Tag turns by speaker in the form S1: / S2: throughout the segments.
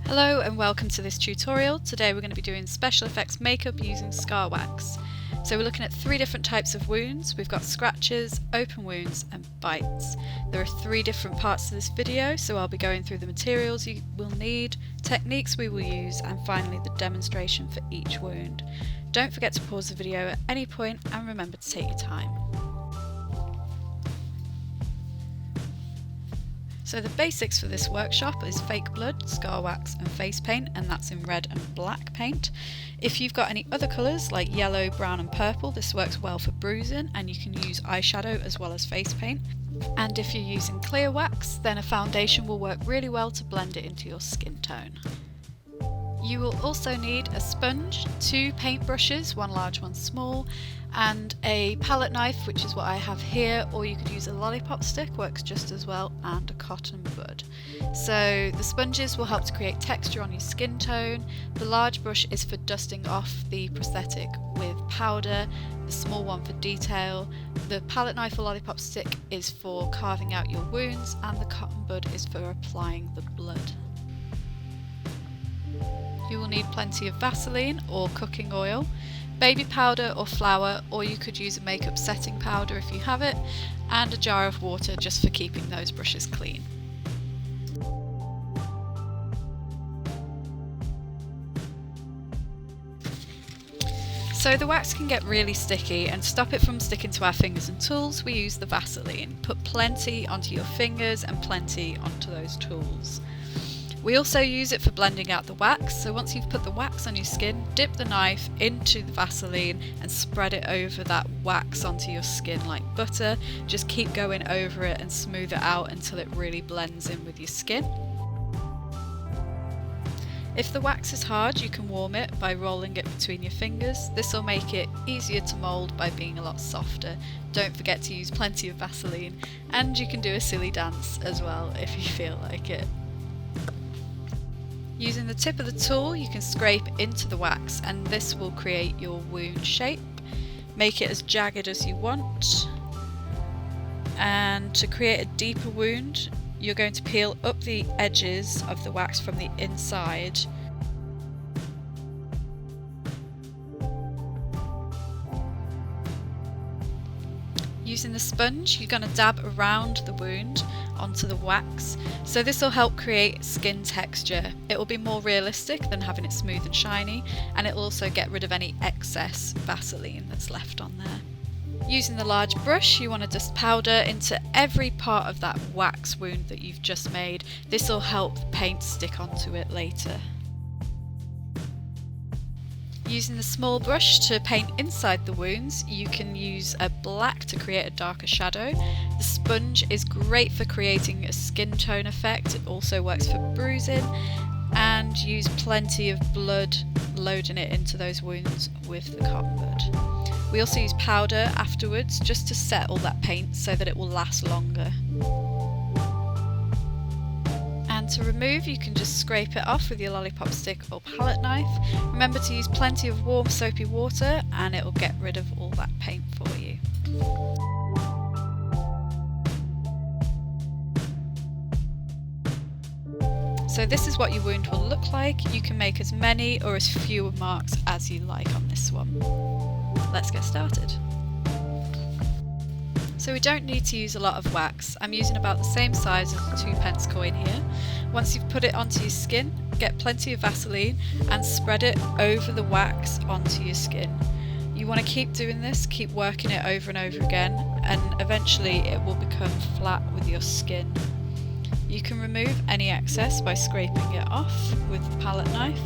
S1: Hello and welcome to this tutorial. Today we're going to be doing special effects makeup using scar wax. So we're looking at 3 different types of wounds. We've got scratches, open wounds and bites. There are 3 different parts to this video, so I'll be going through the materials you will need, techniques we will use and finally the demonstration for each wound. Don't forget to pause the video at any point and remember to take your time. So the basics for this workshop is fake blood, scar wax and face paint, and that's in red and black paint. If you've got any other colours like yellow, brown and purple, this works well for bruising and you can use eyeshadow as well as face paint. And if you're using clear wax, then a foundation will work really well to blend it into your skin tone. You will also need a sponge, 2 paint brushes, one large, one small, and a palette knife, which is what I have here, or you could use a lollipop stick, works just as well, and a cotton bud. So the sponges will help to create texture on your skin tone, the large brush is for dusting off the prosthetic with powder, the small one for detail, the palette knife or lollipop stick is for carving out your wounds, and the cotton bud is for applying the blood. You will need plenty of Vaseline or cooking oil, baby powder or flour, or you could use a makeup setting powder if you have it, and a jar of water just for keeping those brushes clean. So the wax can get really sticky, and to stop it from sticking to our fingers and tools, we use the Vaseline. Put plenty onto your fingers and plenty onto those tools. We also use it for blending out the wax, so once you've put the wax on your skin, dip the knife into the Vaseline and spread it over that wax onto your skin like butter. Just keep going over it and smooth it out until it really blends in with your skin. If the wax is hard, you can warm it by rolling it between your fingers. This will make it easier to mould by being a lot softer. Don't forget to use plenty of Vaseline, and you can do a silly dance as well if you feel like it. Using the tip of the tool, you can scrape into the wax and this will create your wound shape. Make it as jagged as you want. And to create a deeper wound, you're going to peel up the edges of the wax from the inside. Using the sponge, you're going to dab around the wound onto the wax, so this will help create skin texture. It will be more realistic than having it smooth and shiny, and it will also get rid of any excess Vaseline that's left on there. Using the large brush, you want to dust powder into every part of that wax wound that you've just made. This will help the paint stick onto it later. Using the small brush to paint inside the wounds, you can use a black to create a darker shadow. The sponge is great for creating a skin tone effect. It also works for bruising, and use plenty of blood, loading it into those wounds with the cotton bud. We also use powder afterwards just to set all that paint so that it will last longer. To remove, you can just scrape it off with your lollipop stick or palette knife. Remember to use plenty of warm soapy water and it will get rid of all that paint for you. So this is what your wound will look like. You can make as many or as few marks as you like on this one. Let's get started. So we don't need to use a lot of wax. I'm using about the same size as the 2p coin here. Once you've put it onto your skin, get plenty of Vaseline and spread it over the wax onto your skin. You want to keep doing this, keep working it over and over again, and eventually it will become flat with your skin. You can remove any excess by scraping it off with the palette knife,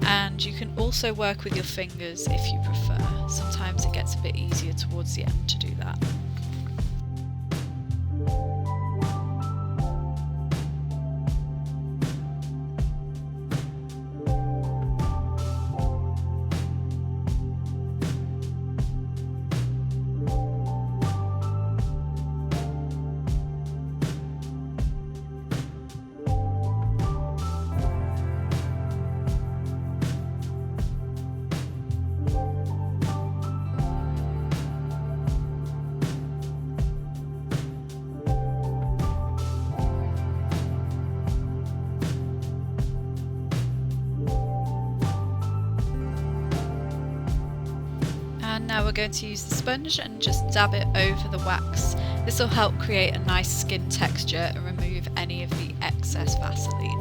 S1: and you can also work with your fingers if you prefer. Sometimes it gets a bit easier towards the end to do that. Now we're going to use the sponge and just dab it over the wax. This will help create a nice skin texture and remove any of the excess Vaseline.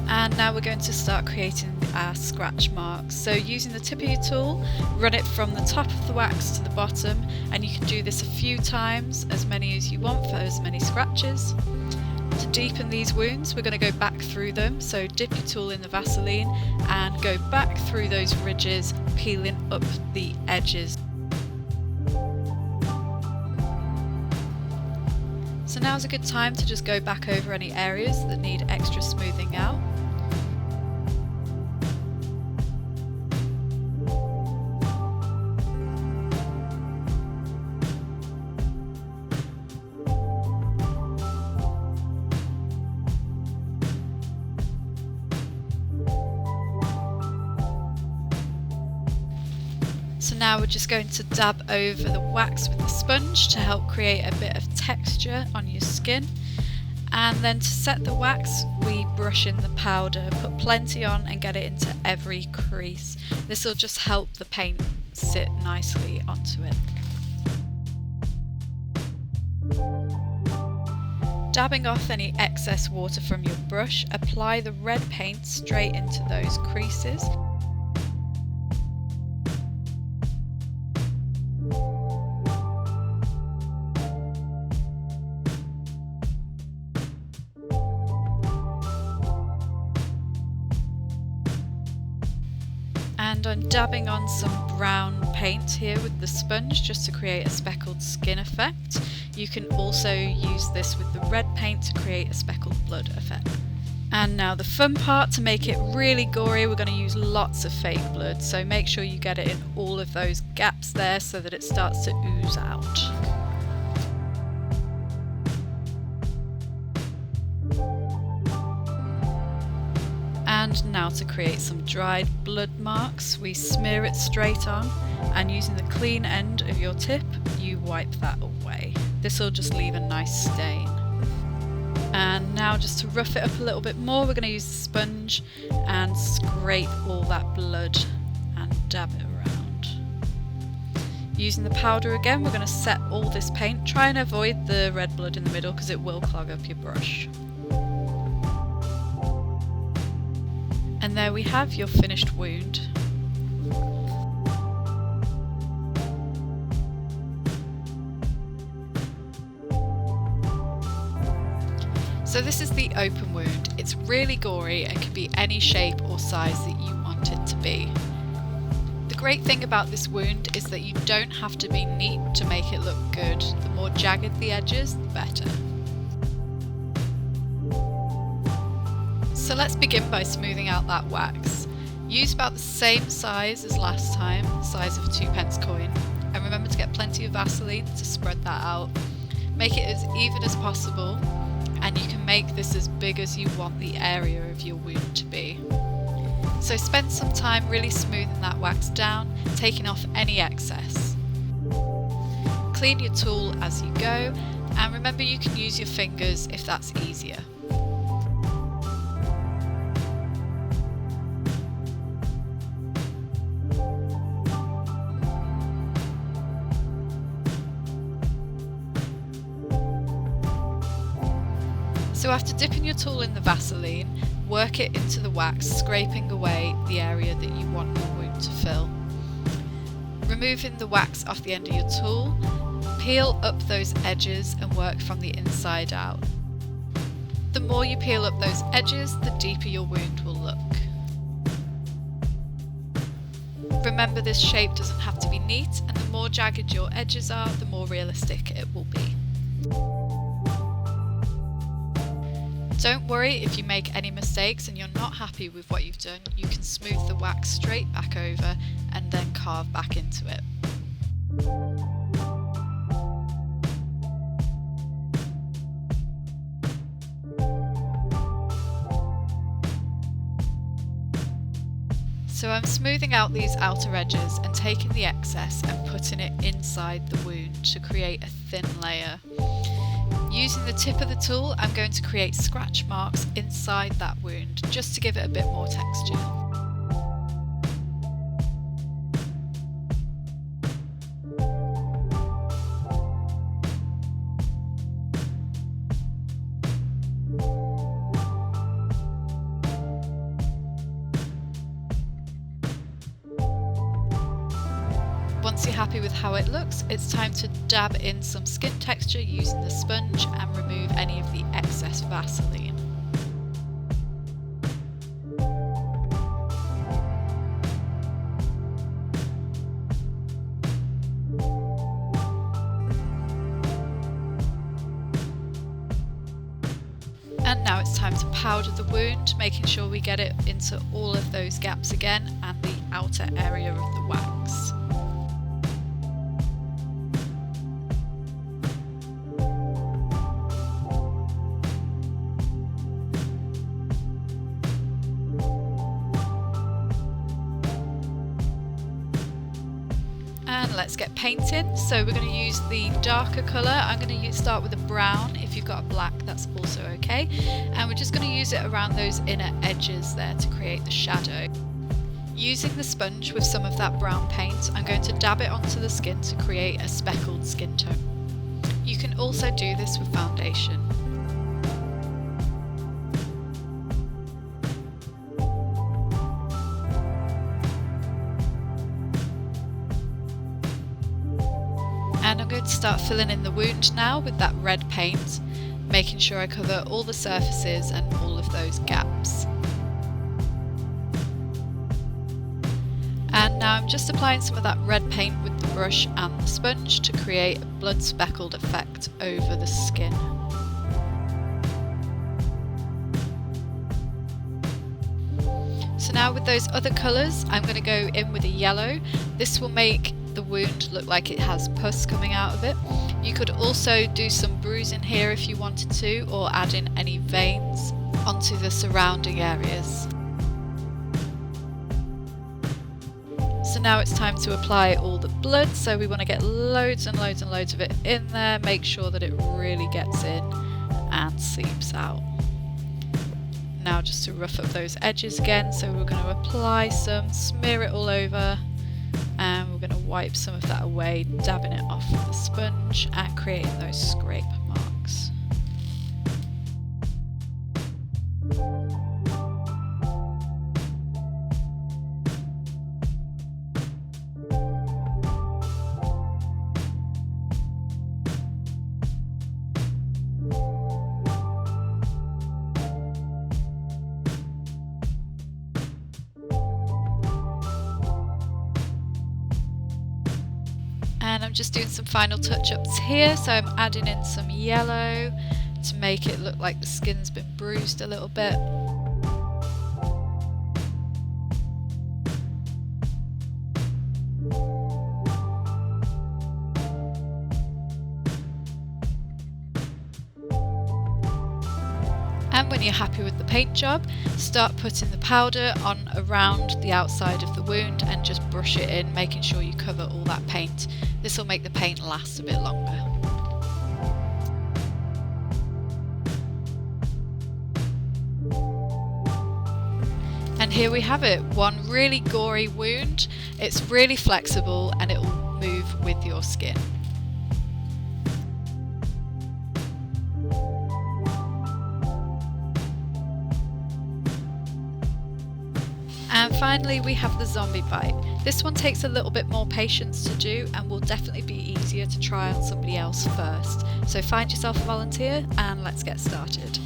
S1: And now we're going to start creating our scratch marks. So using the tip of your tool, run it from the top of the wax to the bottom, and you can do this a few times, as many as you want for as many scratches. To deepen these wounds, we're going to go back through them, so dip your tool in the Vaseline and go back through those ridges, peeling up the edges. So now's a good time to just go back over any areas that need extra smoothing out. So now we're just going to dab over the wax with the sponge to help create a bit of texture on your skin. And then to set the wax, we brush in the powder, put plenty on and get it into every crease. This will just help the paint sit nicely onto it. Dabbing off any excess water from your brush, apply the red paint straight into those creases. And I'm dabbing on some brown paint here with the sponge just to create a speckled skin effect. You can also use this with the red paint to create a speckled blood effect. And now the fun part, to make it really gory, we're going to use lots of fake blood, so make sure you get it in all of those gaps there so that it starts to ooze out. And now to create some dried blood marks, we smear it straight on, and using the clean end of your tip, you wipe that away. This will just leave a nice stain. And now just to rough it up a little bit more, we're going to use the sponge and scrape all that blood and dab it around. Using the powder again, we're going to set all this paint. Try and avoid the red blood in the middle because it will clog up your brush. And there we have your finished wound. So this is the open wound. It's really gory and can be any shape or size that you want it to be. The great thing about this wound is that you don't have to be neat to make it look good. The more jagged the edges, the better. So let's begin by smoothing out that wax. Use about the same size as last time, the size of a 2p coin, and remember to get plenty of Vaseline to spread that out. Make it as even as possible, and you can make this as big as you want the area of your wound to be. So spend some time really smoothing that wax down, taking off any excess. Clean your tool as you go, and remember you can use your fingers if that's easier. So after dipping your tool in the Vaseline, work it into the wax, scraping away the area that you want your wound to fill. Removing the wax off the end of your tool, peel up those edges and work from the inside out. The more you peel up those edges, the deeper your wound will look. Remember, this shape doesn't have to be neat, and the more jagged your edges are, the more realistic it will be. Don't worry if you make any mistakes and you're not happy with what you've done. You can smooth the wax straight back over and then carve back into it. So I'm smoothing out these outer edges and taking the excess and putting it inside the wound to create a thin layer. Using the tip of the tool, I'm going to create scratch marks inside that wound just to give it a bit more texture. Once you're happy with how it looks, it's time to dab in some skin texture using the sponge and remove any of the excess Vaseline. And now it's time to powder the wound, making sure we get it into all of those gaps again and the outer area of the wax. And let's get painting. So we're going to use the darker colour. I'm going to start with a brown. If you've got a black, that's also okay. And we're just going to use it around those inner edges there to create the shadow. Using the sponge with some of that brown paint, I'm going to dab it onto the skin to create a speckled skin tone. You can also do this with foundation. And I'm going to start filling in the wound now with that red paint, making sure I cover all the surfaces and all of those gaps. And now I'm just applying some of that red paint with the brush and the sponge to create a blood speckled effect over the skin. So now with those other colours, I'm going to go in with a yellow. This will make the wound look like it has pus coming out of it. You could also do some bruising here if you wanted to, or add in any veins onto the surrounding areas. So now it's time to apply all the blood, so we want to get loads and loads and loads of it in there, make sure that it really gets in and seeps out. Now just to rough up those edges again, so we're going to apply some, smear it all over, and we're going to wipe some of that away, dabbing it off with the sponge and creating those scrape marks. And I'm just doing some final touch-ups here, so I'm adding in some yellow to make it look like the skin's been bruised a little bit. And when you're happy with the paint job, start putting the powder on around the outside of the wound and just brush it in, making sure you cover all that paint. This will make the paint last a bit longer. And here we have it, one really gory wound. It's really flexible and it will move with your skin. And finally we have the zombie bite. This one takes a little bit more patience to do and will definitely be easier to try on somebody else first. So find yourself a volunteer and let's get started.